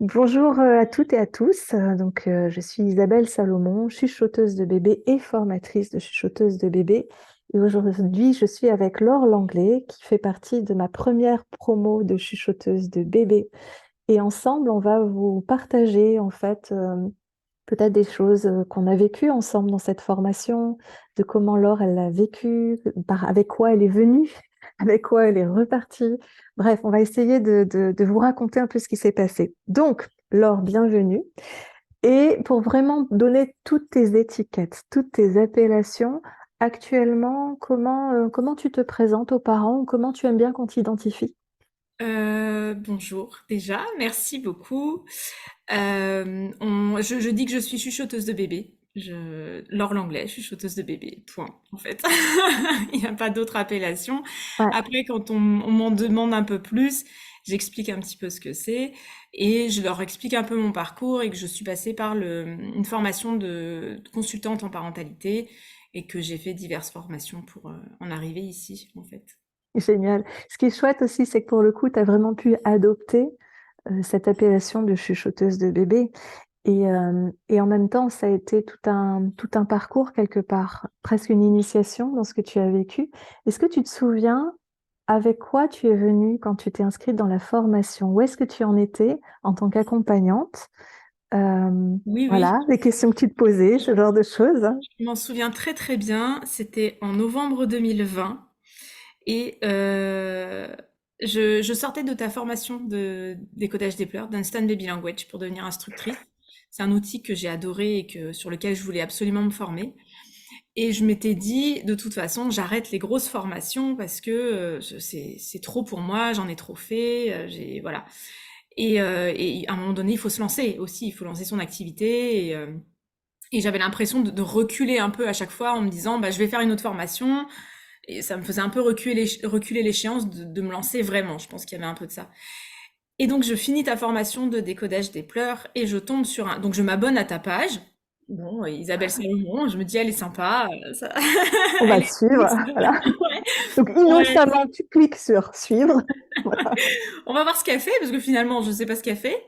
Bonjour à toutes et à tous. Je suis Isabelle Salomon, chuchoteuse de bébé et formatrice de chuchoteuse de bébé. Et aujourd'hui, je suis avec Laure Langlais, qui fait partie de ma première promo de chuchoteuse de bébé. Et ensemble, on va vous partager en fait peut-être des choses qu'on a vécues ensemble dans cette formation, de comment Laure elle l'a vécu, avec quoi elle est venue, avec quoi elle est repartie. Bref, on va essayer de vous raconter un peu ce qui s'est passé. Donc, Laure, bienvenue. Et pour vraiment donner toutes tes étiquettes, toutes tes appellations, actuellement, comment tu te présentes aux parents ou comment tu aimes bien qu'on t'identifie? Bonjour déjà, merci beaucoup. Je dis que je suis chuchoteuse de bébé. Laure Langlais, chuchoteuse de bébé, point, en fait. Il n'y a pas d'autre appellation. Ouais, Après, quand on m'en demande un peu plus, j'explique un petit peu ce que c'est et je leur explique un peu mon parcours et que je suis passée par une formation de consultante en parentalité et que j'ai fait diverses formations pour en arriver ici, en fait. génial. Ce qui est chouette aussi, c'est que pour le coup, tu as vraiment pu adopter cette appellation de chuchoteuse de bébé. Et en même temps, ça a été tout un parcours quelque part, presque une initiation dans ce que tu as vécu. Est-ce que tu te souviens avec quoi tu es venue quand tu t'es inscrite dans la formation? Où est-ce que tu en étais en tant qu'accompagnante? Oui, oui. Voilà, les questions que tu te posais, ce genre de choses. Je m'en souviens très très bien, c'était en novembre 2020 et je sortais de ta formation de décodage des pleurs d'Instant Baby Language pour devenir instructrice. C'est un outil que j'ai adoré et sur lequel je voulais absolument me former. Et je m'étais dit, de toute façon, j'arrête les grosses formations parce que c'est trop pour moi, j'en ai trop fait, voilà. Et à un moment donné, il faut se lancer aussi, il faut lancer son activité et j'avais l'impression de reculer un peu à chaque fois en me disant, bah, je vais faire une autre formation. Et ça me faisait un peu reculer l'échéance de me lancer vraiment. Je pense qu'il y avait un peu de ça. Et donc, je finis ta formation de décodage des pleurs et je tombe sur un. Donc, je m'abonne à ta page. Bon, Isabelle Salomon, je me dis, elle est sympa. On va Elle te est cool. suivre. Voilà. Ouais, Donc, ouais. innocemment, tu cliques sur suivre. Voilà. On va voir ce qu'elle fait parce que finalement, je ne sais pas ce qu'elle fait.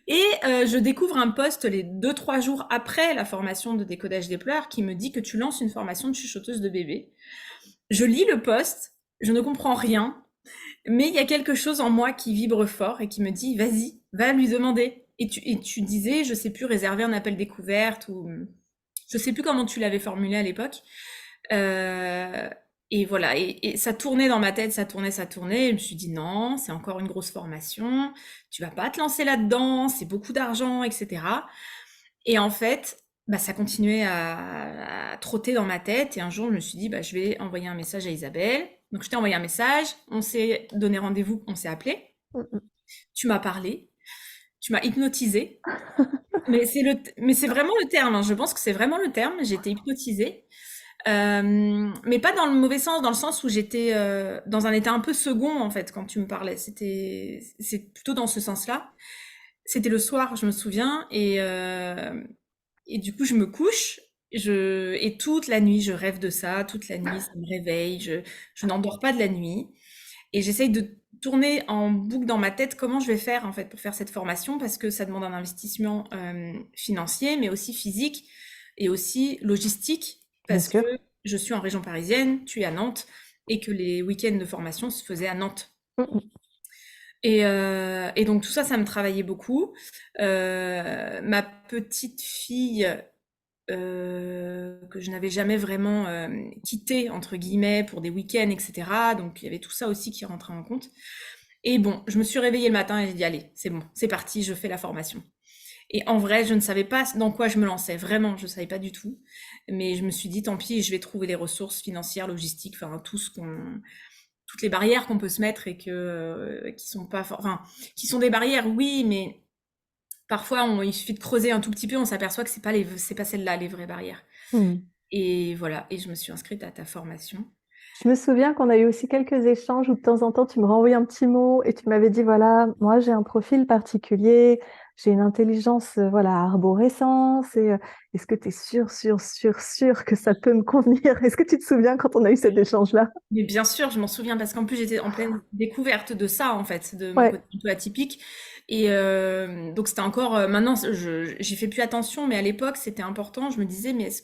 Et je découvre un post les 2, 3 jours après la formation de décodage des pleurs qui me dit que tu lances une formation de chuchoteuse de bébé. Je lis le post, je ne comprends rien, mais il y a quelque chose en moi qui vibre fort et qui me dit, vas-y, va lui demander. Et tu disais, je sais plus, réserver un appel découverte ou je sais plus comment tu l'avais formulé à l'époque. Euh, et voilà, et ça tournait dans ma tête, ça tournait, ça tournait. Et je me suis dit, non, c'est encore une grosse formation, tu vas pas te lancer là-dedans, c'est beaucoup d'argent, etc. Et en fait, bah, ça continuait à trotter dans ma tête. Et un jour, je me suis dit, bah, je vais envoyer un message à Isabelle. Donc, je t'ai envoyé un message, on s'est donné rendez-vous, on s'est appelé. Tu m'as parlé, tu m'as hypnotisé. Mais c'est vraiment le terme, hein. Je pense que c'est vraiment le terme. J'ai été hypnotisée. Mais pas dans le mauvais sens, dans le sens où j'étais dans un état un peu second, en fait, quand tu me parlais. C'est plutôt dans ce sens-là. C'était le soir, je me souviens, et du coup, je me couche, et toute la nuit, je rêve de ça, toute la nuit, ça me réveille, je n'endors pas de la nuit, et j'essaye de tourner en boucle dans ma tête comment je vais faire, en fait, pour faire cette formation, parce que ça demande un investissement financier, mais aussi physique, et aussi logistique, Bien parce que sûr. je suis en région parisienne, tu es à Nantes, et que les week-ends de formation se faisaient à Nantes. Et donc tout ça, ça me travaillait beaucoup. Ma petite fille, que je n'avais jamais vraiment quittée, entre guillemets, pour des week-ends, etc. Donc il y avait tout ça aussi qui rentrait en compte. Et bon, je me suis réveillée le matin et j'ai dit, allez, c'est bon, c'est parti, je fais la formation. Et en vrai, je ne savais pas dans quoi je me lançais, vraiment, je ne savais pas du tout. Mais je me suis dit, tant pis, je vais trouver les ressources financières, logistiques, enfin toutes les barrières qu'on peut se mettre et qui sont pas, enfin, qui sont des barrières, oui, mais parfois il suffit de creuser un tout petit peu, on s'aperçoit que c'est pas celles-là les vraies barrières. Mm. Et voilà, et je me suis inscrite à ta formation. Je me souviens qu'on a eu aussi quelques échanges où de temps en temps tu me renvoyais un petit mot et tu m'avais dit voilà, moi j'ai un profil particulier, j'ai une intelligence voilà, arborescence et est-ce que tu es sûr que ça peut me convenir? Est-ce que tu te souviens quand on a eu cet échange-là? Mais bien sûr, je m'en souviens parce qu'en plus j'étais en pleine découverte de ça en fait, de mon Ouais, côté un peu atypique. Et donc c'était encore maintenant j'y fais plus attention, mais à l'époque c'était important. Je me disais mais est-ce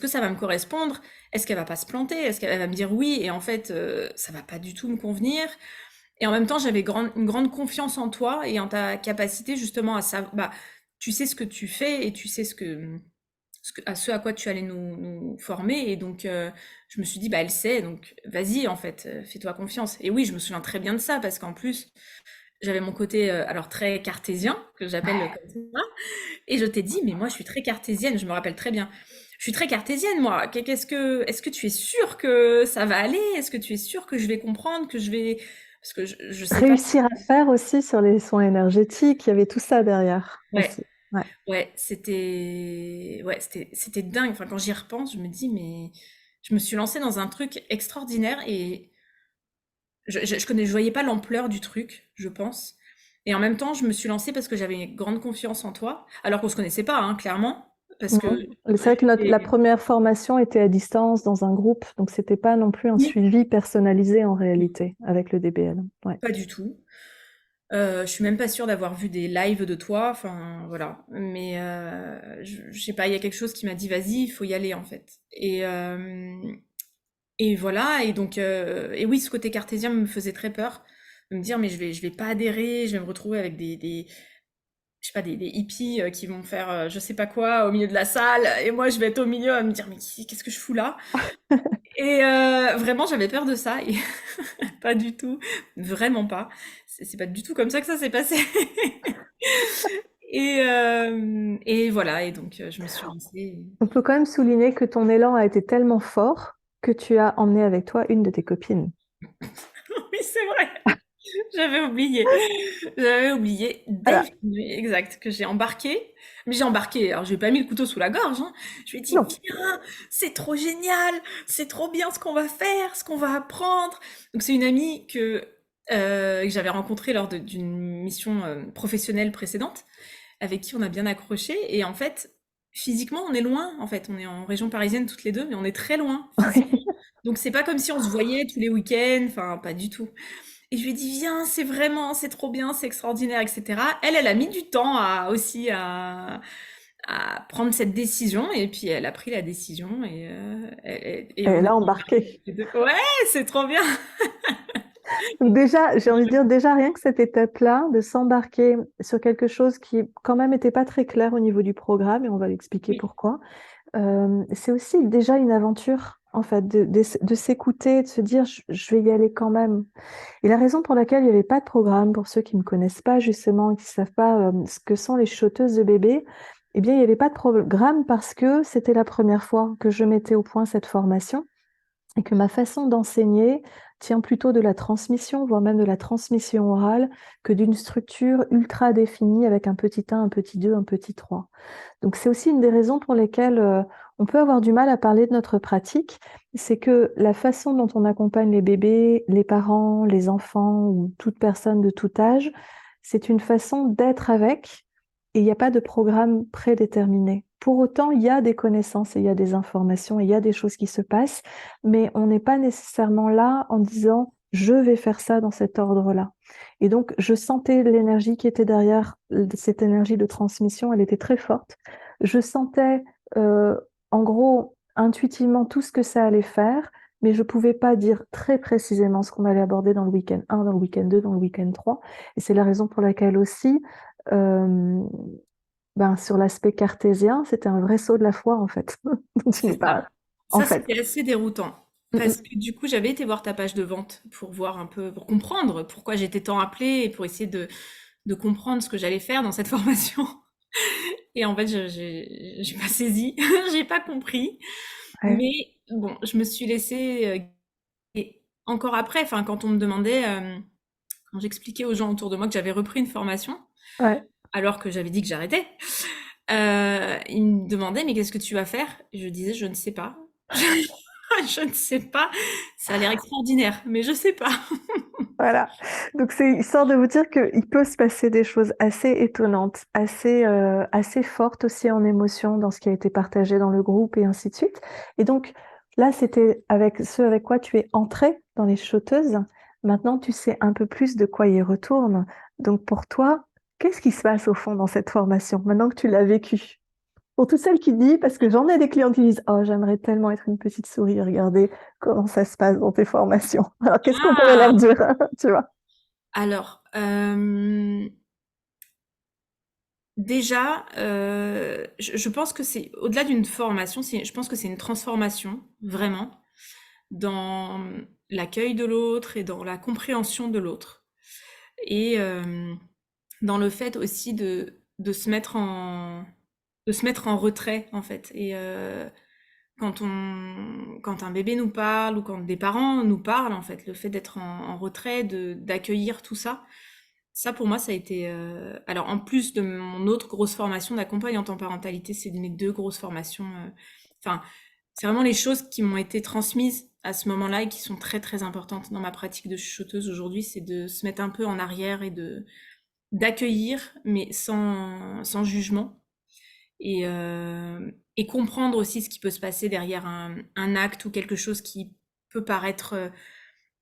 que ça va me correspondre? Est-ce qu'elle va pas se planter? Est-ce qu'elle va me dire oui? Et en fait ça va pas du tout me convenir. Et en même temps j'avais une grande confiance en toi et en ta capacité justement à savoir. Bah, tu sais ce que tu fais et tu sais ce à quoi tu allais nous former. Et donc, je me suis dit, bah, elle sait, donc vas-y, en fait, fais-toi confiance. Et oui, je me souviens très bien de ça, parce qu'en plus, j'avais mon côté, alors très cartésien, que j'appelle comme ça. Et je t'ai dit, mais moi, je suis très cartésienne, je me rappelle très bien. Je suis très cartésienne, moi. Est-ce que tu es sûr que ça va aller? Est-ce que tu es sûr que je vais comprendre, que je vais, parce que je sais pas. réussir à faire aussi sur les soins énergétiques, il y avait tout ça derrière Ouais, aussi. Ouais. c'était dingue. Enfin, quand j'y repense, je me dis, mais je me suis lancée dans un truc extraordinaire et je voyais pas l'ampleur du truc, je pense. Et en même temps, je me suis lancée parce que j'avais une grande confiance en toi, alors qu'on se connaissait pas, hein, clairement, parce que Mhm. C'est vrai que la première formation était à distance dans un groupe, donc c'était pas non plus un oui, suivi personnalisé en réalité avec le DBL. Ouais. pas du tout. Je suis même pas sûre d'avoir vu des lives de toi, enfin voilà. Mais je sais pas, il y a quelque chose qui m'a dit vas-y, il faut y aller en fait. Et voilà, et donc, et oui, ce côté cartésien me faisait très peur, de me dire, mais je vais pas adhérer, je vais me retrouver avec je sais pas, des hippies qui vont faire je sais pas quoi au milieu de la salle, et moi je vais être au milieu à me dire, mais qu'est-ce que je fous là? Et vraiment, j'avais peur de ça, et pas du tout, vraiment pas. C'est pas du tout comme ça que ça s'est passé. Et voilà, et donc je me suis lancée. On peut quand même souligner que ton élan a été tellement fort que tu as emmené avec toi une de tes copines. Oui, c'est vrai. J'avais oublié. J'avais oublié. Voilà. Oui, exact, que j'ai embarqué. Mais j'ai embarqué, alors je lui ai pas mis le couteau sous la gorge, hein. Je lui ai dit, Non. viens, c'est trop génial, c'est trop bien ce qu'on va faire, ce qu'on va apprendre. Donc c'est une amie que j'avais rencontrée lors d'une mission professionnelle précédente, avec qui on a bien accroché. Et en fait, physiquement, on est loin. En fait, on est en région parisienne toutes les deux, mais on est très loin physiquement. Donc c'est pas comme si on se voyait tous les week-ends, enfin pas du tout. Et je lui ai dit, viens, c'est trop bien, c'est extraordinaire, etc. Elle a mis du temps à prendre cette décision, et puis elle a pris la décision, et on Elle est a embarqué. les deux. Ouais, c'est trop bien. Donc déjà, j'ai envie de dire, déjà rien que cette étape-là, de s'embarquer sur quelque chose qui quand même n'était pas très clair au niveau du programme, et on va l'expliquer Oui, pourquoi. C'est aussi déjà une aventure, en fait, de s'écouter, de se dire, je vais y aller quand même. Et la raison pour laquelle il n'y avait pas de programme, pour ceux qui ne me connaissent pas justement, qui ne savent pas ce que sont les choteuses de bébés, eh bien, il n'y avait pas de programme parce que c'était la première fois que je mettais au point cette formation et que ma façon d'enseigner tient plutôt de la transmission, voire même de la transmission orale, que d'une structure ultra définie avec un petit 1, un petit 2, un petit 3. Donc c'est aussi une des raisons pour lesquelles on peut avoir du mal à parler de notre pratique, c'est que la façon dont on accompagne les bébés, les parents, les enfants ou toute personne de tout âge, c'est une façon d'être avec et il n'y a pas de programme prédéterminé. Pour autant, il y a des connaissances et il y a des informations et il y a des choses qui se passent, mais on n'est pas nécessairement là en disant je vais faire ça dans cet ordre-là. Et donc, je sentais l'énergie qui était derrière cette énergie de transmission, elle était très forte. Je sentais, euh, en gros, intuitivement tout ce que ça allait faire, mais je ne pouvais pas dire très précisément ce qu'on allait aborder dans le week-end 1, dans le week-end 2, dans le week-end 3. Et c'est la raison pour laquelle aussi, euh, ben, sur l'aspect cartésien, c'était un vrai saut de la foi, en fait. Tu c'est n'es ça. pas, en Ça, fait. c'était assez déroutant. Mm, Parce mm. que du coup, j'avais été voir ta page de vente pour voir un peu, pour comprendre pourquoi j'étais tant appelée et pour essayer de comprendre ce que j'allais faire dans cette formation. Et en fait, j'ai pas saisi, j'ai pas compris. Ouais, Mais bon, je me suis laissée. Et encore après, enfin, quand on me demandait, quand j'expliquais aux gens autour de moi que j'avais repris une formation, ouais. alors que j'avais dit que j'arrêtais, ils me demandaient, mais qu'est-ce que tu vas faire? Et je disais, je ne sais pas. Je ne sais pas. Ça a l'air extraordinaire, mais je sais pas. Voilà. Donc c'est histoire de vous dire qu'il peut se passer des choses assez étonnantes, assez fortes aussi en émotion dans ce qui a été partagé dans le groupe et ainsi de suite. Et donc là, c'était avec ce avec quoi tu es entré dans les choteuses. Maintenant, tu sais un peu plus de quoi il retourne. Donc pour toi, qu'est-ce qui se passe au fond dans cette formation, maintenant que tu l'as vécu? Pour toutes celles qui disent, parce que j'en ai des clients qui disent, oh, j'aimerais tellement être une petite souris et regarder comment ça se passe dans tes formations. Alors, qu'est-ce qu'on pourrait leur Ah! dire, tu vois? Alors, déjà, je pense que c'est au-delà d'une formation, je pense que c'est une transformation, vraiment, dans l'accueil de l'autre et dans la compréhension de l'autre. Et dans le fait aussi de se mettre en retrait, en fait. Et quand un bébé nous parle ou quand des parents nous parlent, en fait, le fait d'être en retrait, d'accueillir tout ça, ça pour moi, ça a été. Alors en plus de mon autre grosse formation d'accompagnante en parentalité, c'est mes deux grosses formations. Enfin, c'est vraiment les choses qui m'ont été transmises à ce moment-là et qui sont très très importantes dans ma pratique de chuchoteuse aujourd'hui, c'est de se mettre un peu en arrière et de d'accueillir, mais sans jugement et comprendre aussi ce qui peut se passer derrière un acte ou quelque chose qui peut paraître,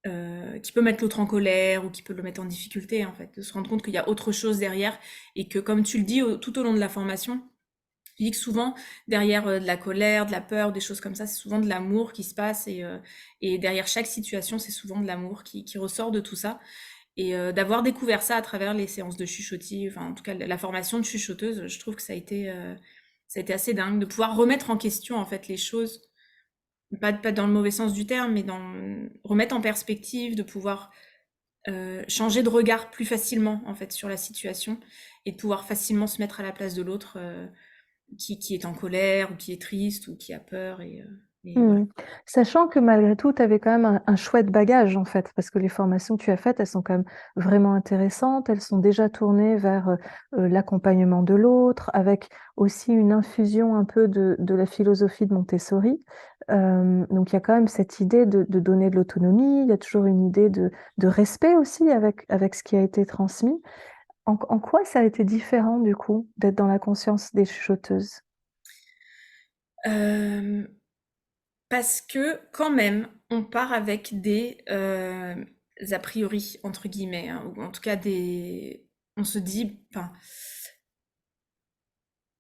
qui peut mettre l'autre en colère ou qui peut le mettre en difficulté, en fait. De se rendre compte qu'il y a autre chose derrière et que, comme tu le dis tout au long de la formation, tu dis que souvent, derrière de la colère, de la peur, des choses comme ça, c'est souvent de l'amour qui se passe et derrière chaque situation, c'est souvent de l'amour qui ressort de tout ça. Et d'avoir découvert ça à travers les séances de chuchotis, enfin en tout cas la formation de chuchoteuse, je trouve que ça a été assez dingue de pouvoir remettre en question en fait les choses, pas dans le mauvais sens du terme, mais dans remettre en perspective, de pouvoir changer de regard plus facilement en fait sur la situation et de pouvoir facilement se mettre à la place de l'autre qui est en colère ou qui est triste ou qui a peur et voilà. Sachant que malgré tout, tu avais quand même un chouette bagage, en fait, parce que les formations que tu as faites, elles sont quand même vraiment intéressantes. Elles sont déjà tournées vers l'accompagnement de l'autre, avec aussi une infusion un peu de la philosophie de Montessori. Donc, il y a quand même cette idée de donner de l'autonomie. Il y a toujours une idée de respect aussi avec ce qui a été transmis. En quoi ça a été différent, du coup, d'être dans la conscience des chuchoteuses? Euh, Parce que quand même, on part avec des a priori entre guillemets, hein, ou en tout cas des, on se dit, enfin,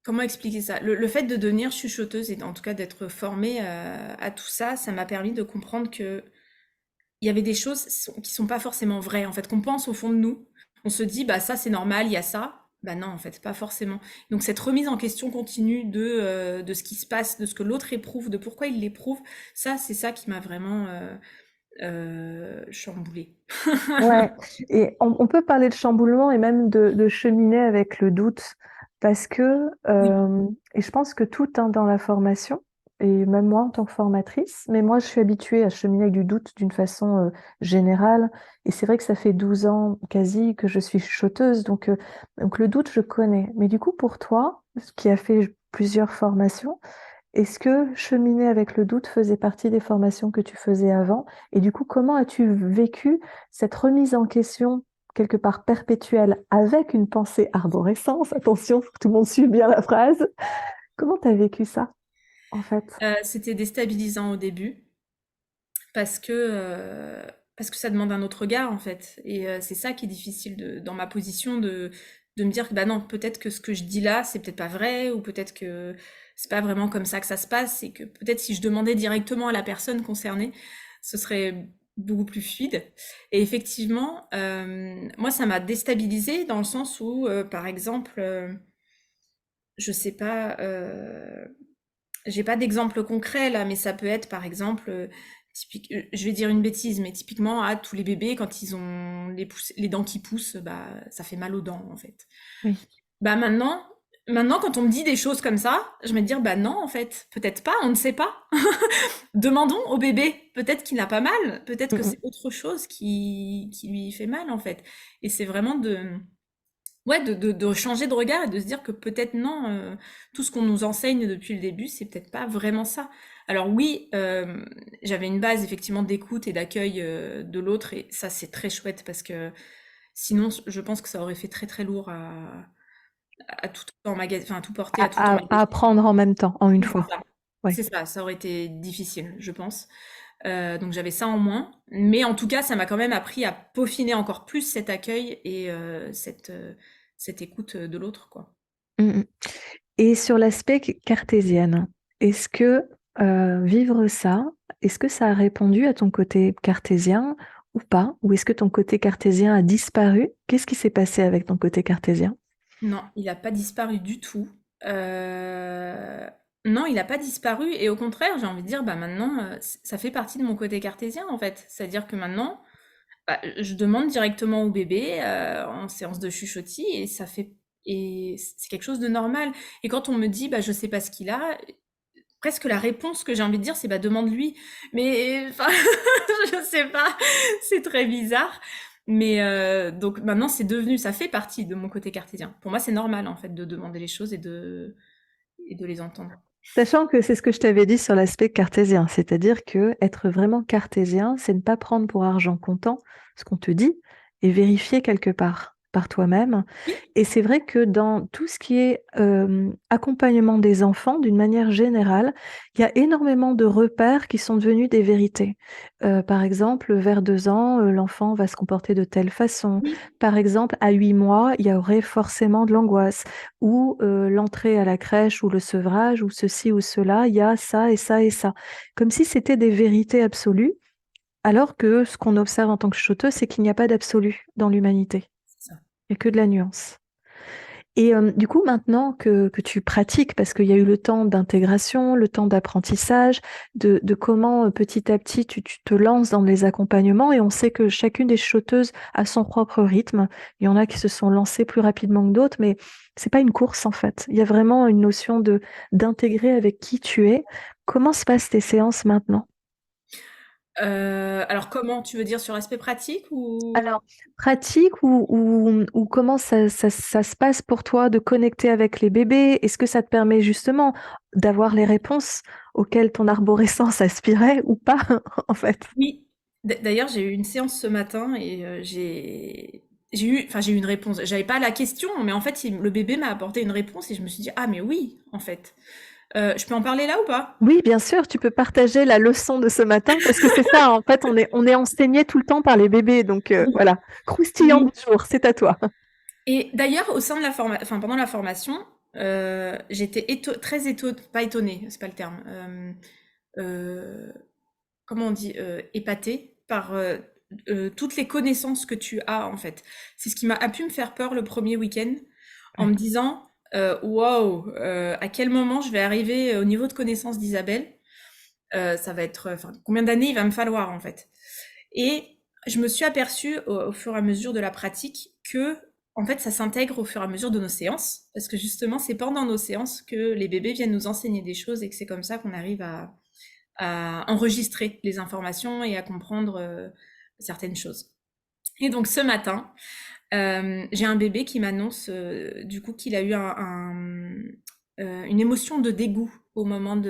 comment expliquer ça? Le fait de devenir chuchoteuse et en tout cas d'être formée à tout ça, ça m'a permis de comprendre que il y avait des choses qui sont pas forcément vraies, en fait, qu'on pense au fond de nous. On se dit, bah ça c'est normal, il y a ça. Bah non, en fait, pas forcément. Donc cette remise en question continue de ce qui se passe, de ce que l'autre éprouve, de pourquoi il l'éprouve, ça c'est ça qui m'a vraiment chamboulée. Ouais, et on peut parler de chamboulement et même de cheminer avec le doute, parce que, Oui, et je pense que tout hein, dans la formation, et même moi en tant que formatrice, mais moi je suis habituée à cheminer avec du doute d'une façon générale, et c'est vrai que ça fait 12 ans quasi que je suis chuchoteuse, donc le doute je connais. Mais du coup pour toi, qui a fait plusieurs formations, est-ce que cheminer avec le doute faisait partie des formations que tu faisais avant? Et du coup, comment as-tu vécu cette remise en question quelque part perpétuelle avec une pensée arborescence? Attention, faut que tout le monde suive bien la phrase. Comment tu as vécu ça, en fait? c'était déstabilisant au début parce que ça demande un autre regard en fait. Et c'est ça qui est difficile dans ma position de me dire que bah non, peut-être que ce que je dis là, c'est peut-être pas vrai, ou peut-être que c'est pas vraiment comme ça que ça se passe, et que peut-être si je demandais directement à la personne concernée, ce serait beaucoup plus fluide. Et effectivement, moi ça m'a déstabilisée dans le sens où, par exemple, je sais pas, j'ai pas d'exemple concret là, mais ça peut être par exemple, je vais dire une bêtise, mais typiquement, à tous les bébés, quand ils ont les dents qui poussent, bah, ça fait mal aux dents, en fait. Oui. Bah maintenant, quand on me dit des choses comme ça, je vais me dire, bah non, en fait, peut-être pas, on ne sait pas. Demandons au bébé, peut-être qu'il n'a pas mal, peut-être Mm, que mm. c'est autre chose qui lui fait mal, en fait. Et c'est vraiment ouais, de changer de regard et de se dire que peut-être non, tout ce qu'on nous enseigne depuis le début, c'est peut-être pas vraiment ça. Alors oui, j'avais une base effectivement d'écoute et d'accueil de l'autre, et ça c'est très chouette parce que sinon je pense que ça aurait fait très très lourd à tout enfin à tout porter, à tout À emmagasiner. apprendre en même temps, en une Oui, c'est fois. ça. Ouais. C'est ça, ça aurait été difficile, je pense. Donc j'avais ça en moins, mais en tout cas, ça m'a quand même appris à peaufiner encore plus cet accueil et cette écoute de l'autre, quoi. Mm, mm. Et sur l'aspect cartésienne, est-ce que vivre ça, est-ce que ça a répondu à ton côté cartésien ou pas? Ou est-ce que ton côté cartésien a disparu? Qu'est-ce qui s'est passé avec ton côté cartésien? Non, il n'a pas disparu du tout. Euh, Non, il n'a pas disparu, et au contraire, j'ai envie de dire, bah maintenant, ça fait partie de mon côté cartésien en fait. C'est-à-dire que maintenant, bah, je demande directement au bébé en séance de chuchotis, et c'est quelque chose de normal. Et quand on me dit, bah je sais pas ce qu'il a, presque la réponse que j'ai envie de dire, c'est bah demande-lui. Mais enfin, je sais pas, c'est très bizarre. Mais donc maintenant, ça fait partie de mon côté cartésien. Pour moi, c'est normal en fait de demander les choses et de les entendre. Sachant que c'est ce que je t'avais dit sur l'aspect cartésien, c'est-à-dire que être vraiment cartésien, c'est ne pas prendre pour argent comptant ce qu'on te dit et vérifier quelque part par toi-même. Oui, Et c'est vrai que dans tout ce qui est accompagnement des enfants, d'une manière générale, il y a énormément de repères qui sont devenus des vérités. Par exemple, vers 2 ans, l'enfant va se comporter de telle façon. oui, Par exemple, à 8 mois, il y aurait forcément de l'angoisse ou l'entrée à la crèche ou le sevrage ou ceci ou cela, il y a ça et ça et ça. Comme si c'était des vérités absolues, alors que ce qu'on observe en tant que chuchoteuse, c'est qu'il n'y a pas d'absolu dans l'humanité. c'est ça. Il n'y a que de la nuance. Et du coup, maintenant que tu pratiques, parce qu'il y a eu le temps d'intégration, le temps d'apprentissage, de comment petit à petit tu te lances dans les accompagnements, et on sait que chacune des chanteuses a son propre rythme. Il y en a qui se sont lancées plus rapidement que d'autres, mais c'est pas une course en fait. Il y a vraiment une notion de d'intégrer avec qui tu es. Comment se passent tes séances maintenant? Alors comment tu veux dire, sur l'aspect pratique ou? Alors, pratique ou comment ça se passe pour toi de connecter avec les bébés? Est-ce que ça te permet justement d'avoir les réponses auxquelles ton arborescence aspirait ou pas, en fait? Oui. D'ailleurs, j'ai eu une séance ce matin et j'ai eu une réponse. J'avais pas la question, mais en fait, le bébé m'a apporté une réponse et je me suis dit, ah mais oui, en fait. Je peux en parler là ou pas? Oui, bien sûr, tu peux partager la leçon de ce matin parce que c'est ça, en fait, on est enseigné tout le temps par les bébés, donc Oui. voilà. Croustillant Oui. du jour, c'est à toi. Et d'ailleurs, au sein de enfin pendant la formation, j'étais très étonnée, pas étonnée, c'est pas le terme. Euh, Comment on dit, épatée par toutes les connaissances que tu as en fait. C'est ce qui m'a a pu me faire peur le premier week-end, en me Ouais. disant, waouh, à quel moment je vais arriver au niveau de connaissance d'Isabelle. Ça va être, enfin, combien d'années il va me falloir en fait. Et je me suis aperçue au fur et à mesure de la pratique que, en fait, ça s'intègre au fur et à mesure de nos séances, parce que justement, c'est pendant nos séances que les bébés viennent nous enseigner des choses, et que c'est comme ça qu'on arrive à enregistrer les informations et à comprendre certaines choses. Et donc ce matin, j'ai un bébé qui m'annonce du coup qu'il a eu une émotion de dégoût au moment dans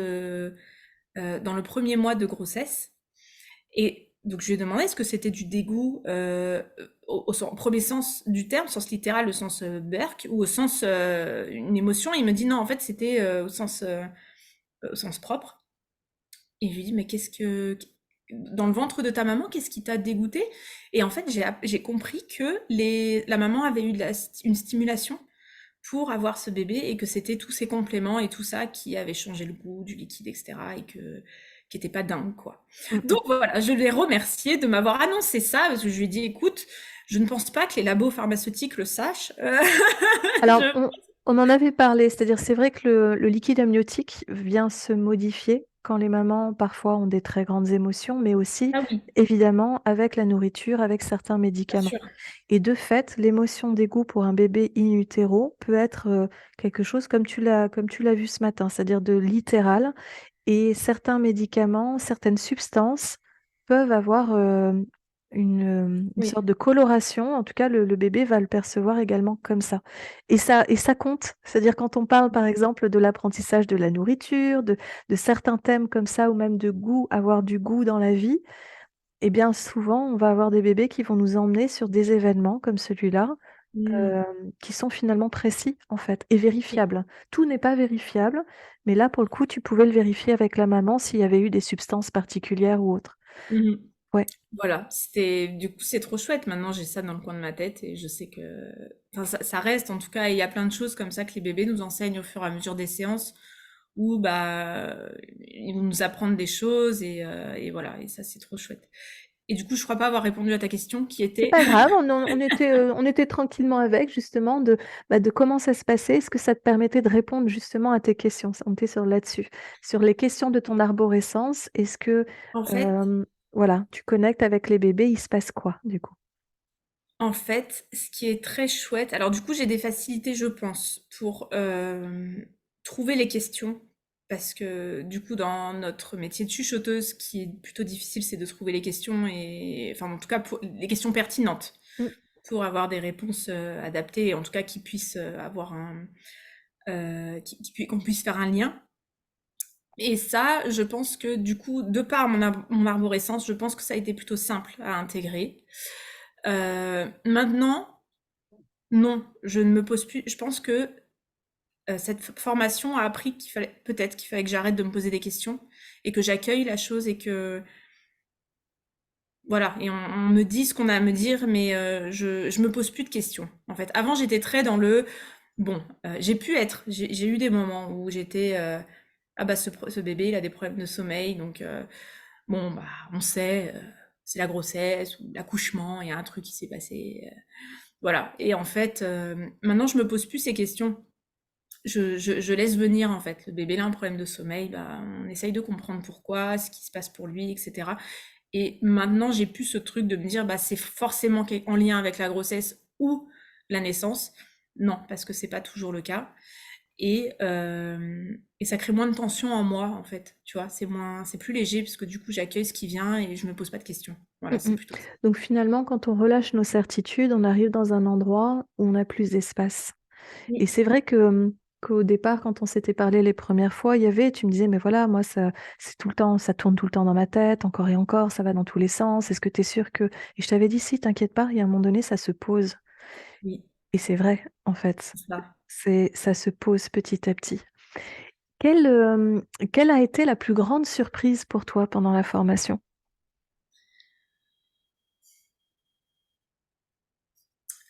le premier mois de grossesse. Et donc je lui ai demandé est-ce que c'était du dégoût au premier sens du terme, sens littéral, au sens Berk, ou au sens une émotion. Et il me dit non, en fait c'était au sens propre. Et je lui dis mais qu'est-ce que dans le ventre de ta maman, qu'est-ce qui t'a dégoûté? Et en fait j'ai compris que la maman avait eu une stimulation pour avoir ce bébé, et que c'était tous ces compléments et tout ça qui avait changé le goût du liquide, etc. Et qui était pas dingue, quoi. Mm, mm. Donc voilà, je l'ai remercié de m'avoir annoncé ça, parce que je lui ai dit, écoute, je ne pense pas que les labos pharmaceutiques le sachent. Alors, Je- on en avait parlé, c'est-à-dire c'est vrai que le liquide amniotique vient se modifier quand les mamans parfois ont des très grandes émotions, mais aussi Ah oui, évidemment avec la nourriture, avec certains bien médicaments. sûr. Et de fait, l'émotion d'égout pour un bébé in utero peut être quelque chose comme tu l'as vu ce matin, c'est-à-dire de littéral. Et certains médicaments, certaines substances peuvent avoir une Oui. sorte de coloration. En tout cas, le bébé va le percevoir également comme ça. Et ça compte. C'est-à-dire quand on parle, par exemple, de l'apprentissage de la nourriture, de certains thèmes comme ça, ou même de goût, avoir du goût dans la vie, eh bien, souvent, on va avoir des bébés qui vont nous emmener sur des événements comme celui-là, Mmh. qui sont finalement précis, en fait, et Oui. vérifiables. Tout n'est pas vérifiable, mais là, pour le coup, tu pouvais le vérifier avec la maman s'il y avait eu des substances particulières ou autres. Mmh. Ouais. Voilà, du coup, c'est trop chouette. Maintenant, j'ai ça dans le coin de ma tête et je sais que, enfin, ça reste en tout cas. Il y a plein de choses comme ça que les bébés nous enseignent au fur et à mesure des séances où bah ils vont nous apprendre des choses et voilà. Et ça, c'est trop chouette. Et du coup, je crois pas avoir répondu à ta question qui C'est était. pas grave, on était tranquillement avec justement de comment ça se passait. Est-ce que ça te permettait de répondre justement à tes questions? On était sur là-dessus. Sur les questions de ton arborescence, est-ce que, En fait, hem, voilà, tu connectes avec les bébés, il se passe quoi du coup? ce qui est très chouette. Alors du coup, j'ai des facilités, je pense, pour trouver les questions. Parce que du coup, dans notre métier de chuchoteuse, ce qui est plutôt difficile, c'est de trouver les questions et, enfin, en tout cas, les questions pertinentes Mmh. pour avoir des réponses adaptées et en tout cas qui puissent avoir qu'on puisse faire un lien. Et ça, je pense que du coup, de par mon arborescence, je pense que ça a été plutôt simple à intégrer. Maintenant, non, je ne me pose plus. Je pense que cette formation a appris qu'il fallait peut-être qu'il fallait que j'arrête de me poser des questions et que j'accueille la chose et que voilà, et on me dit ce qu'on a à me dire, mais je me pose plus de questions. En fait, avant j'étais très dans le bon. J'ai eu des moments où j'étais ah bah ce bébé il a des problèmes de sommeil, donc bon bah on sait, c'est la grossesse ou l'accouchement, il y a un truc qui s'est passé. Voilà. Et en fait, maintenant, je me pose plus ces questions. Je laisse venir, en fait. Le bébé il a un problème de sommeil, bah, on essaye de comprendre pourquoi, ce qui se passe pour lui, etc. Et maintenant, j'ai plus ce truc de me dire, bah, c'est forcément en lien avec la grossesse ou la naissance. Non, parce que c'est pas toujours le cas. Et ça crée moins de tension en moi, en fait. Tu vois, c'est plus léger, parce que du coup, j'accueille ce qui vient et je me pose pas de questions. Mmh Voilà, c'est mh. plutôt ça. Donc finalement, quand on relâche nos certitudes, on arrive dans un endroit où on a plus d'espace. Et Oui, c'est vrai que, qu'au départ, quand on s'était parlé les premières fois, il y avait tu me disais: «Mais voilà, moi ça c'est tout le temps ça tourne tout le temps dans ma tête, encore et encore, ça va dans tous les sens. Est-ce que tu es sûre que?» Et je t'avais dit: «Si, t'inquiète pas, il y a un moment donné, ça se pose». oui, Et c'est vrai, en fait. c'est ça. Ça se pose petit à petit. Quelle a été la plus grande surprise pour toi pendant la formation?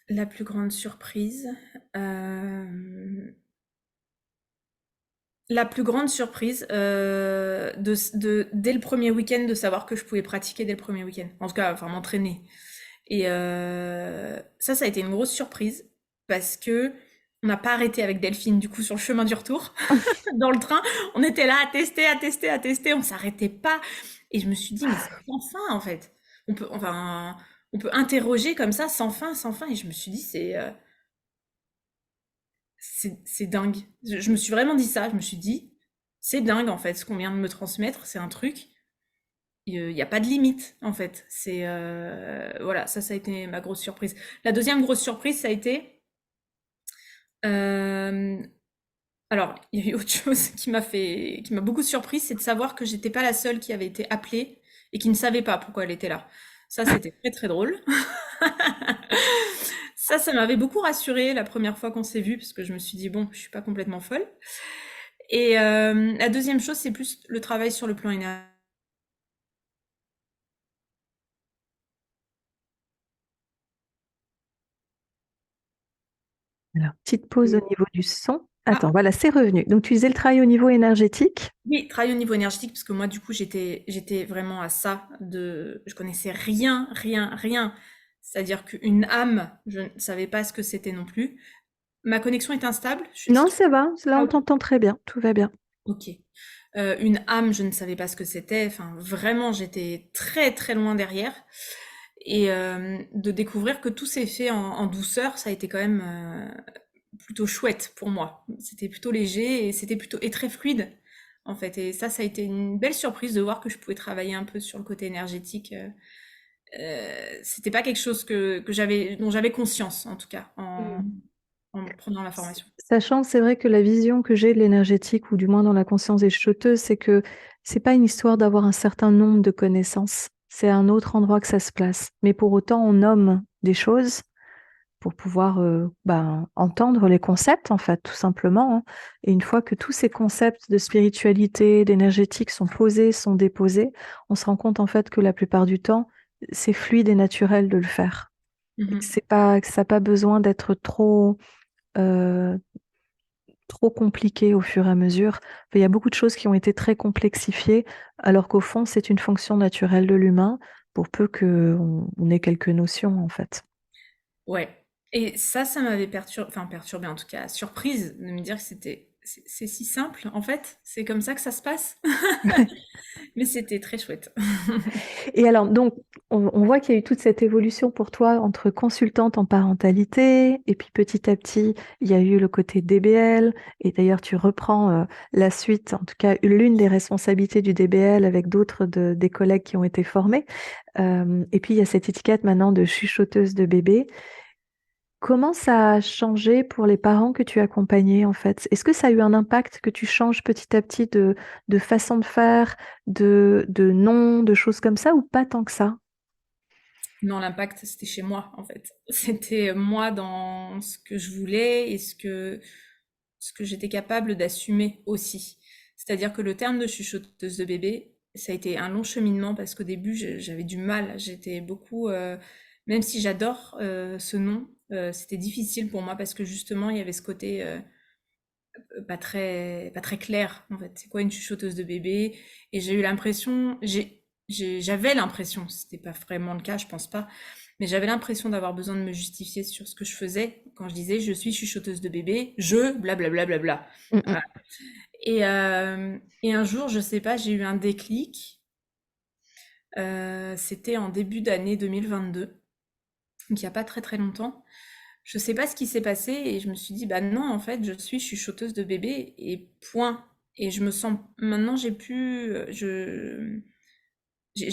La plus grande surprise, hem, la plus grande surprise, dès le premier week-end, de savoir que je pouvais pratiquer dès le premier week-end. En tout cas, enfin m'entraîner. Et ça a été une grosse surprise parce que on n'a pas arrêté avec Delphine, du coup, sur le chemin du retour. Dans le train, on était là à tester, à tester, à tester, on s'arrêtait pas. Et je me suis dit: «Mais c'est sans fin, en fait. On peut interroger comme ça sans fin, sans fin». Et je me suis dit: C'est dingue. Je me suis vraiment dit ça. Je me suis dit, c'est dingue en fait, ce qu'on vient de me transmettre, c'est un truc. Il n'y a pas de limite en fait. Voilà, ça a été ma grosse surprise. La deuxième grosse surprise, ça a été. euh, alors, il y a eu autre chose qui m'a beaucoup surprise, c'est de savoir que j'étais pas la seule qui avait été appelée et qui ne savait pas pourquoi elle était là. Ça, c'était très très drôle. Ça m'avait beaucoup rassurée la première fois qu'on s'est vu, parce que je me suis dit, bon, je suis pas complètement folle. Et la deuxième chose, c'est plus le travail sur le plan énergétique. Alors, petite pause au niveau du son. Attends, Ah, voilà, c'est revenu. Donc tu disais le travail au niveau énergétique? oui, travail au niveau énergétique, parce que moi, du coup, j'étais vraiment à ça je connaissais rien, rien, rien. C'est-à-dire qu'une âme, je ne savais pas ce que c'était non plus. Ma connexion est instable. Non, ça va, là Ah, on ok. t'entend très bien, tout va bien. Ok. Une âme, je ne savais pas ce que c'était. Enfin, vraiment, j'étais très, très loin derrière. Et de découvrir que tout s'est fait en douceur, ça a été quand même plutôt chouette pour moi. C'était plutôt léger et c'était plutôt et très fluide en fait. Et ça a été une belle surprise de voir que je pouvais travailler un peu sur le côté énergétique. C'était pas quelque chose dont j'avais conscience, en tout cas, en prenant la formation. Sachant que c'est vrai que la vision que j'ai de l'énergétique, ou du moins dans la conscience des chuchoteuses, c'est que c'est pas une histoire d'avoir un certain nombre de connaissances. C'est à un autre endroit que ça se place. Mais pour autant, on nomme des choses pour pouvoir entendre les concepts, en fait, tout simplement, hein. Et une fois que tous ces concepts de spiritualité, d'énergétique sont posés, sont déposés, on se rend compte, en fait, que la plupart du temps, c'est fluide et naturel de le faire. Et que Mhm. c'est pas, que ça n'a pas besoin d'être euh, trop compliqué au fur et à mesure. Enfin, il y a beaucoup de choses qui ont été très complexifiées, alors qu'au fond, c'est une fonction naturelle de l'humain, pour peu qu'on ait quelques notions, en fait. Ouais. Et ça m'avait perturbé en tout cas, surprise de me dire que c'est si simple en fait, c'est comme ça que ça se passe. Mais c'était très chouette. Et alors, donc, on voit qu'il y a eu toute cette évolution pour toi entre consultante en parentalité, et puis petit à petit, il y a eu le côté DBL, et d'ailleurs, tu reprends la suite, en tout cas, l'une des responsabilités du DBL avec d'autres des collègues qui ont été formés. Et puis, il y a cette étiquette maintenant de chuchoteuse de bébé. Comment ça a changé pour les parents que tu accompagnais, en fait? Est-ce que ça a eu un impact que tu changes petit à petit de façon de faire, de nom, de choses comme ça, ou pas tant que ça? Non, l'impact, c'était chez moi en fait. C'était moi dans ce que je voulais et ce que j'étais capable d'assumer aussi. C'est-à-dire que le terme de chuchoteuse de bébé, ça a été un long cheminement parce qu'au début, j'avais du mal. J'étais beaucoup, même si j'adore ce nom, c'était difficile pour moi parce que justement, il y avait ce côté pas très clair en fait. C'est quoi une chuchoteuse de bébé? Et j'ai eu l'impression, j'avais l'impression, c'était pas vraiment le cas, je pense pas, mais j'avais l'impression d'avoir besoin de me justifier sur ce que je faisais quand je disais je suis chuchoteuse de bébé, je blablabla. Bla, bla, bla, bla. Mm, mm. Voilà. Et un jour, je sais pas, j'ai eu un déclic. C'était en début d'année 2022, donc il y a pas très très longtemps. Je sais pas ce qui s'est passé et je me suis dit, bah non, en fait, je suis chuchoteuse de bébé et point. Et je me sens, maintenant, j'ai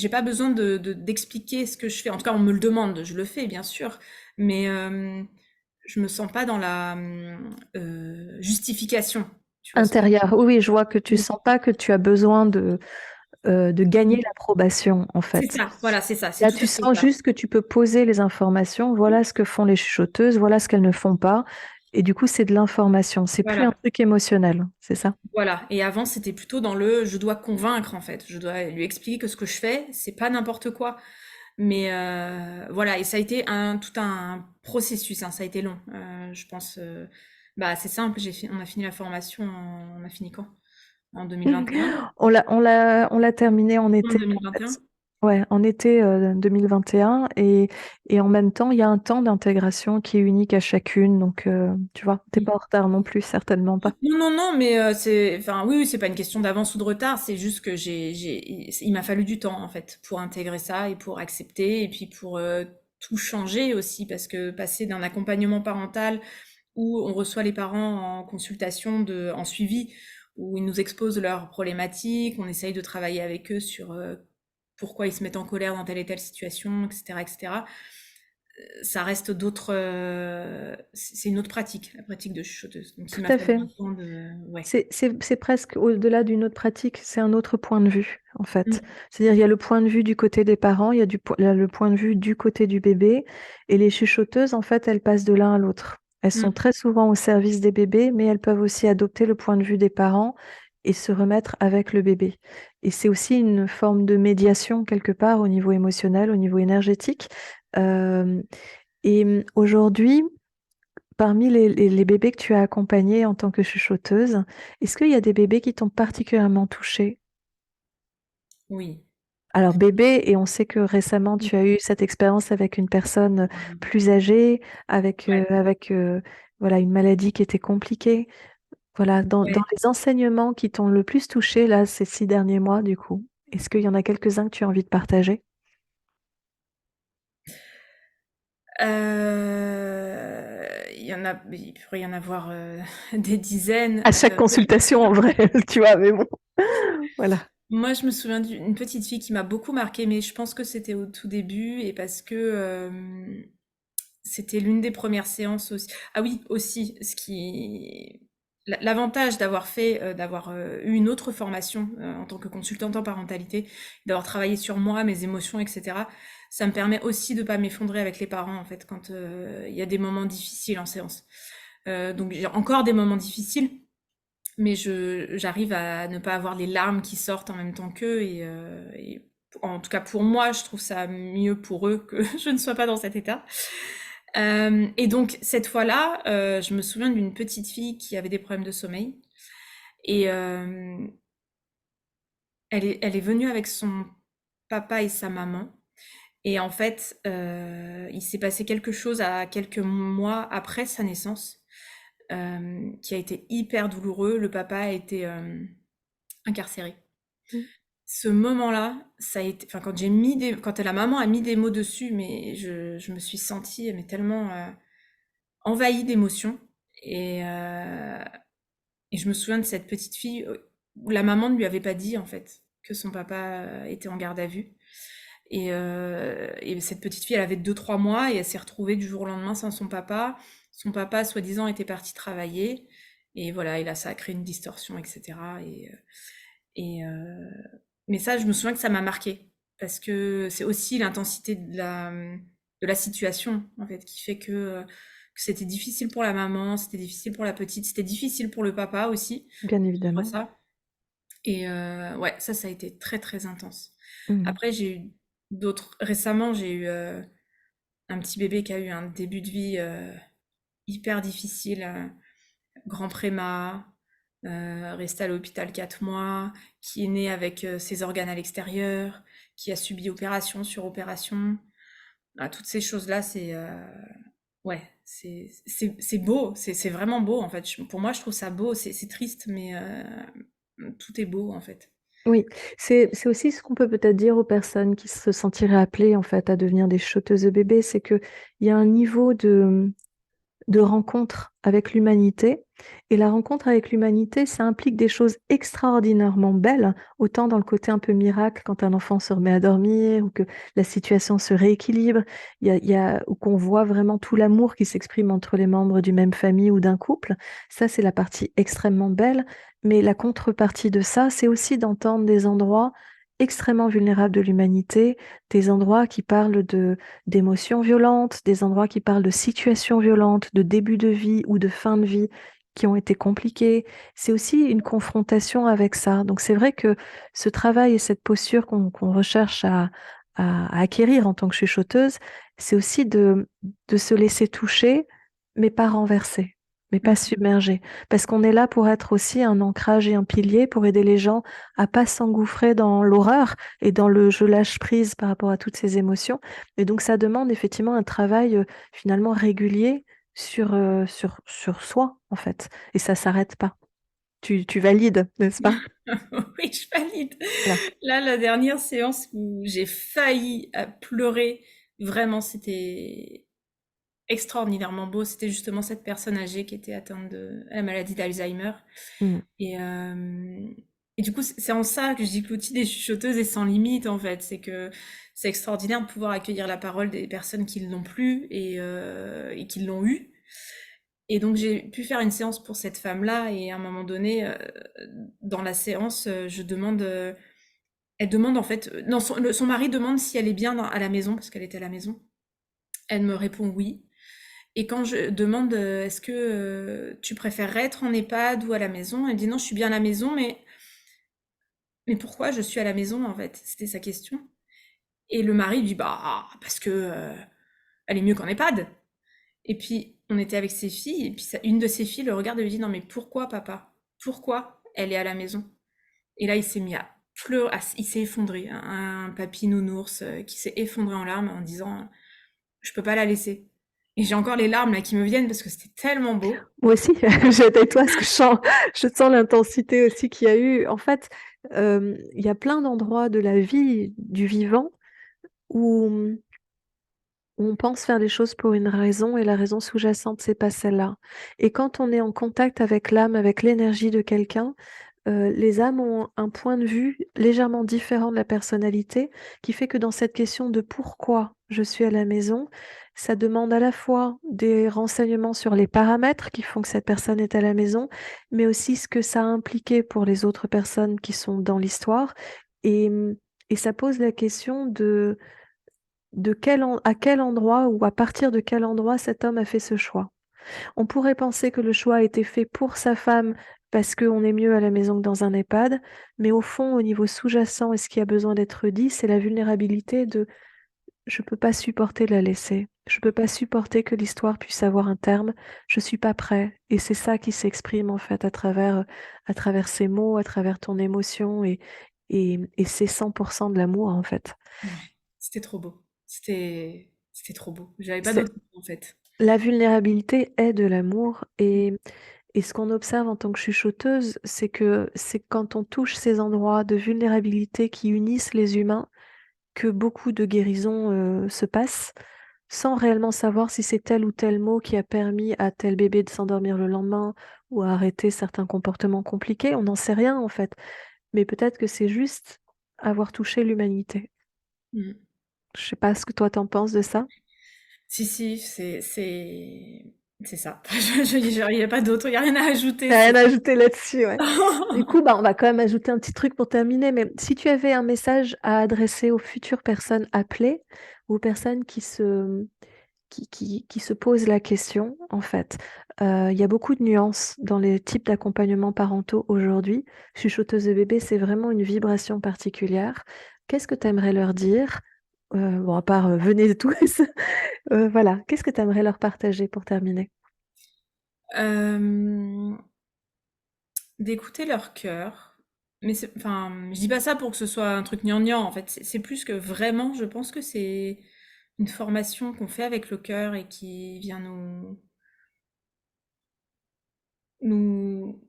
pas besoin d'expliquer ce que je fais. En tout cas, on me le demande, je le fais, bien sûr. Mais je me sens pas dans la justification. Tu vois ce que je veux Intérieur. Oui, oui, je vois que tu dire? sens pas que tu as besoin de gagner l'approbation, en C'est fait. ça, voilà, c'est ça, c'est Là, tout tu à fait sens ça. juste que tu peux poser les informations. Voilà ce que font les chuchoteuses, voilà ce qu'elles ne font pas. Et du coup, c'est de l'information. C'est plus un Voilà. truc émotionnel, c'est ça? Voilà. Et avant, c'était plutôt dans le je dois convaincre, en fait. Je dois lui expliquer que ce que je fais, c'est pas n'importe quoi. Mais voilà, et ça a été tout un processus, hein, ça a été long. Je pense, bah, c'est simple, on a fini la formation, on a fini quand? En 2021? On l'a terminé en En été, en fait. 2021? Ouais, en été 2021. Et en même temps, il y a un temps d'intégration qui est unique à chacune. Donc, tu vois, t'es pas en retard non plus, certainement pas. Non, non, non, mais enfin, oui, oui, c'est pas une question d'avance ou de retard, c'est juste que il m'a fallu du temps, en fait, pour intégrer ça et pour accepter, et puis pour tout changer aussi, parce que passer d'un accompagnement parental où on reçoit les parents en consultation en suivi, où ils nous exposent leurs problématiques, on essaye de travailler avec eux sur pourquoi ils se mettent en colère dans telle et telle situation, etc., etc. Ça reste c'est une autre pratique, la pratique de chuchoteuse. Donc il Tout m'a à fallu fait. un temps de, ouais. C'est presque au-delà d'une autre pratique, c'est un autre point de vue, en fait. Mm, C'est-à-dire, il y a le point de vue du côté des parents, il y a le point de vue du côté du bébé, et les chuchoteuses, en fait, elles passent de l'un à l'autre. Elles sont mm, très souvent au service des bébés, mais elles peuvent aussi adopter le point de vue des parents et se remettre avec le bébé. Et c'est aussi une forme de médiation, quelque part, au niveau émotionnel, au niveau énergétique. Euh, Aujourd'hui, parmi les bébés que tu as accompagnés en tant que chuchoteuse, est-ce qu'il y a des bébés qui t'ont particulièrement touchée? oui. Alors bébé, et on sait que récemment tu as eu cette expérience avec une personne plus âgée, Ouais, voilà, une maladie qui était compliquée. Voilà, dans ouais. les enseignements qui t'ont le plus touché là, ces 6 derniers mois, du coup, est-ce qu'il y en a quelques-uns que tu as envie de partager? Il pourrait y en avoir des dizaines. À chaque consultation en vrai, tu vois, mais bon, voilà. Moi, je me souviens d'une petite fille qui m'a beaucoup marquée, mais je pense que c'était au tout début et parce que c'était l'une des premières séances aussi. Ah oui, aussi, l'avantage d'avoir d'avoir eu une autre formation en tant que consultante en parentalité, d'avoir travaillé sur moi, mes émotions, etc. Ça me permet aussi de pas m'effondrer avec les parents en fait quand il y a des moments difficiles en séance. Donc j'ai encore des moments difficiles, mais j'arrive à ne pas avoir les larmes qui sortent en même temps qu'eux et en tout cas pour moi, je trouve ça mieux pour eux que je ne sois pas dans cet état. Et donc cette fois-là, je me souviens d'une petite fille qui avait des problèmes de sommeil et elle est venue avec son papa et sa maman. Et en fait, il s'est passé quelque chose à quelques mois après sa naissance, qui a été hyper douloureux. Le papa a été incarcéré. Mm. Ce moment-là, ça a été, enfin quand la maman a mis des mots dessus, mais je me suis sentie mais tellement envahie d'émotions. Et, euh, et je me souviens de cette petite fille où la maman ne lui avait pas dit en fait que son papa était en garde à vue. Et cette petite fille, elle avait 2, 3 mois et elle s'est retrouvée du jour au lendemain sans son papa. Son papa, soi-disant, était parti travailler. Et voilà, et là, ça a créé une distorsion, etc. Et, mais ça, je me souviens que ça m'a marqué. Parce que c'est aussi l'intensité de la situation, en fait, qui fait que c'était difficile pour la maman, c'était difficile pour la petite, c'était difficile pour le papa aussi, Bien vivre évidemment. ça. Et ouais, ça a été très, très intense. Mm. Après, j'ai eu récemment, j'ai eu un petit bébé qui a eu un début de vie hyper difficile, grand préma, resté à l'hôpital 4 mois, qui est né avec ses organes à l'extérieur, qui a subi opération sur opération. Ah, toutes ces choses-là, ouais, c'est beau, c'est vraiment beau en fait. Pour moi, je trouve ça beau, c'est triste, mais tout est beau en fait. Oui, c'est aussi ce qu'on peut peut-être dire aux personnes qui se sentiraient appelées en fait à devenir des choteuses de bébés, c'est qu'il y a un niveau de rencontre avec l'humanité. Et la rencontre avec l'humanité, ça implique des choses extraordinairement belles, autant dans le côté un peu miracle quand un enfant se remet à dormir ou que la situation se rééquilibre, ou qu'on voit vraiment tout l'amour qui s'exprime entre les membres d'une même famille ou d'un couple. Ça, c'est la partie extrêmement belle. Mais la contrepartie de ça, c'est aussi d'entendre des endroits extrêmement vulnérables de l'humanité, des endroits qui parlent d'émotions violentes, des endroits qui parlent de situations violentes, de début de vie ou de fin de vie qui ont été compliqués. C'est aussi une confrontation avec ça. Donc c'est vrai que ce travail et cette posture qu'on recherche à acquérir en tant que chuchoteuse, c'est aussi de se laisser toucher, mais pas renverser, mais pas Mm. submerger. Parce qu'on est là pour être aussi un ancrage et un pilier pour aider les gens à pas s'engouffrer dans l'horreur et dans le je lâche prise par rapport à toutes ces émotions. Et donc, ça demande effectivement un travail finalement régulier sur soi, en fait. Et ça s'arrête pas. Tu valides, n'est-ce pas? Oui, je valide. Voilà. Là, la dernière séance où j'ai failli pleurer, vraiment, c'était extraordinairement beau. C'était justement cette personne âgée qui était atteinte de la maladie d'Alzheimer. Mm. Et, et du coup, c'est en ça que je dis que l'outil des chuchoteuses est sans limite, en fait. C'est que c'est extraordinaire de pouvoir accueillir la parole des personnes qui ne l'ont plus et qui l'ont eu. Et donc, j'ai pu faire une séance pour cette femme-là. Et à un moment donné, dans la séance, elle demande en fait, non, son mari demande si elle est bien à la maison, parce qu'elle était à la maison. Elle me répond oui. Et quand je demande est-ce que tu préférerais être en EHPAD ou à la maison, elle dit non, je suis bien à la maison, mais pourquoi je suis à la maison en fait? C'était sa question. Et le mari dit bah parce que elle est mieux qu'en EHPAD. Et puis on était avec ses filles, et puis une de ses filles le regarde et lui dit non mais pourquoi papa? Pourquoi elle est à la maison? Et là il s'est mis à pleurer, il s'est effondré, un papy nounours qui s'est effondré en larmes en disant je peux pas la laisser. Et j'ai encore les larmes là qui me viennent parce que c'était tellement beau. Moi aussi, j'étais avec toi parce que je sens l'intensité aussi qu'il y a eu. En fait, il y a plein d'endroits de la vie du vivant où on pense faire les choses pour une raison et la raison sous-jacente, c'est pas celle-là. Et quand on est en contact avec l'âme, avec l'énergie de quelqu'un, les âmes ont un point de vue légèrement différent de la personnalité, qui fait que dans cette question de pourquoi je suis à la maison, ça demande à la fois des renseignements sur les paramètres qui font que cette personne est à la maison, mais aussi ce que ça a impliqué pour les autres personnes qui sont dans l'histoire. Et, et ça pose la question à quel endroit ou à partir de quel endroit cet homme a fait ce choix. On pourrait penser que le choix a été fait pour sa femme parce qu'on est mieux à la maison que dans un EHPAD, mais au fond, au niveau sous-jacent, et ce qui a besoin d'être dit, c'est la vulnérabilité de je ne peux pas supporter de la laisser. Je ne peux pas supporter que l'histoire puisse avoir un terme. Je ne suis pas prêt. Et c'est ça qui s'exprime en fait à travers ces mots, à travers ton émotion et c'est 100% de l'amour en fait. Ouais, c'était trop beau. C'était trop beau. J'avais pas C'est, d'autres mots, en fait. la vulnérabilité est de l'amour et ce qu'on observe en tant que chuchoteuse, c'est que c'est quand on touche ces endroits de vulnérabilité qui unissent les humains que beaucoup de guérisons se passent, sans réellement savoir si c'est tel ou tel mot qui a permis à tel bébé de s'endormir le lendemain ou à arrêter certains comportements compliqués. On n'en sait rien en fait. Mais peut-être que c'est juste avoir touché l'humanité. Mmh. Je sais pas ce que toi t'en penses de ça. Si, si, c'est ça. Il y a pas d'autre, il y a rien à ajouter, T'as c'est rien à ajouter là-dessus, ouais. Du coup, bah, on va quand même ajouter un petit truc pour terminer. Mais si tu avais un message à adresser aux futures personnes appelées, ou aux personnes qui se posent la question, en fait, il y a beaucoup de nuances dans les types d'accompagnement parentaux aujourd'hui. Chuchoteuse de bébé, c'est vraiment une vibration particulière. Qu'est-ce que tu aimerais leur dire? Bon, à part venez tous, voilà. Qu'est-ce que tu aimerais leur partager pour terminer? Hem, d'écouter leur cœur, mais enfin, je dis pas ça pour que ce soit un truc gnangnan, en fait. C'est plus que vraiment, je pense que c'est une formation qu'on fait avec le cœur et qui vient nous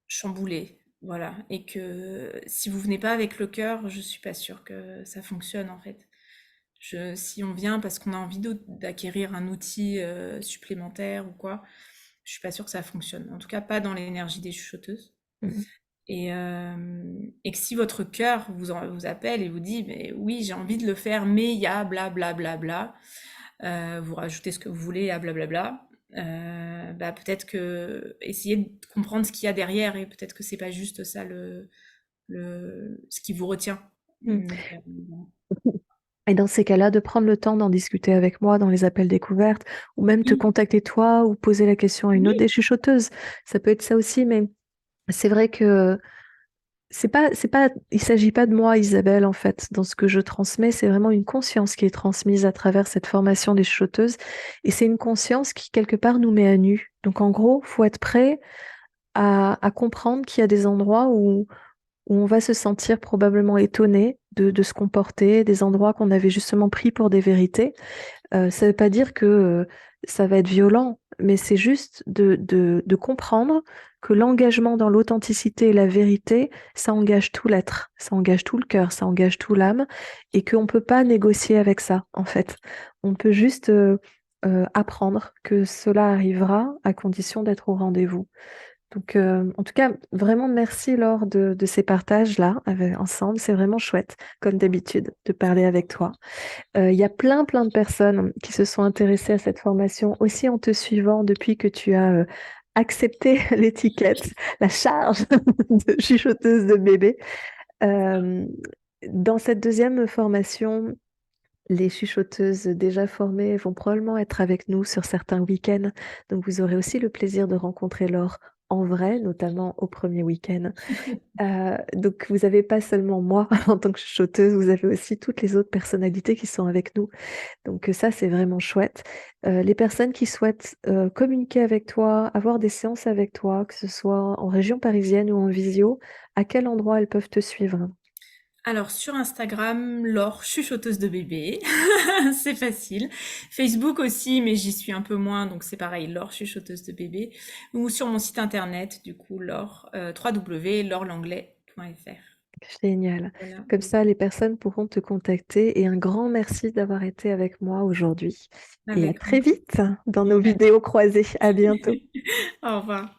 chambouler, voilà. Et que si vous venez pas avec le cœur, je suis pas sûre que ça fonctionne, en fait. Si on vient parce qu'on a envie d'acquérir un outil supplémentaire ou quoi, je suis pas sûre que ça fonctionne. En tout cas, pas dans l'énergie des chuchoteuses. Mhm. Et que si votre cœur vous appelle et vous dit, mais oui, j'ai envie de le faire, mais il y a bla bla bla bla, vous rajoutez ce que vous voulez à blablabla, bah peut-être que essayez de comprendre ce qu'il y a derrière et peut-être que c'est pas juste ça ce qui vous retient. Mm. Donc, voilà. Et dans ces cas-là, de prendre le temps d'en discuter avec moi dans les appels découvertes, ou même te Oui, contacter toi, ou poser la question à une autre oui, des chuchoteuses. Ça peut être ça aussi, mais c'est vrai que il s'agit pas de moi, Isabelle, en fait. Dans ce que je transmets, c'est vraiment une conscience qui est transmise à travers cette formation des chuchoteuses. Et c'est une conscience qui, quelque part, nous met à nu. Donc, en gros, faut être prêt à comprendre qu'il y a des endroits où on va se sentir probablement étonné de se comporter, des endroits qu'on avait justement pris pour des vérités. Ça ne veut pas dire que ça va être violent, mais c'est juste de comprendre que l'engagement dans l'authenticité et la vérité, ça engage tout l'être, ça engage tout le cœur, ça engage tout l'âme, et qu'on ne peut pas négocier avec ça, en fait. On peut juste apprendre que cela arrivera à condition d'être au rendez-vous. Donc, en tout cas, vraiment merci Laure de ces partages-là ensemble. C'est vraiment chouette, comme d'habitude, de parler avec toi. Il y a plein de personnes qui se sont intéressées à cette formation aussi en te suivant depuis que tu as accepté l'étiquette, la charge de chuchoteuse de bébé. Euh, dans cette deuxième formation, les chuchoteuses déjà formées vont probablement être avec nous sur certains week-ends. Donc, vous aurez aussi le plaisir de rencontrer Laure en vrai, notamment au premier week-end. Donc, vous n'avez pas seulement moi en tant que chuchoteuse, vous avez aussi toutes les autres personnalités qui sont avec nous. Donc, ça, c'est vraiment chouette. Les personnes qui souhaitent communiquer avec toi, avoir des séances avec toi, que ce soit en région parisienne ou en visio, à quel endroit elles peuvent te suivre? alors sur Instagram, Laure, chuchoteuse de bébé, c'est facile. Facebook aussi, mais j'y suis un peu moins, donc c'est pareil, Laure, chuchoteuse de bébé. Ou sur mon site internet, du coup, Laure, www.laurelanglet.fr. Génial. Voilà, Comme ça, les personnes pourront te contacter. Et un grand merci d'avoir été avec moi aujourd'hui. Et à avec grand très vite dans nos plaisir. vidéos croisées. À bientôt. Au revoir.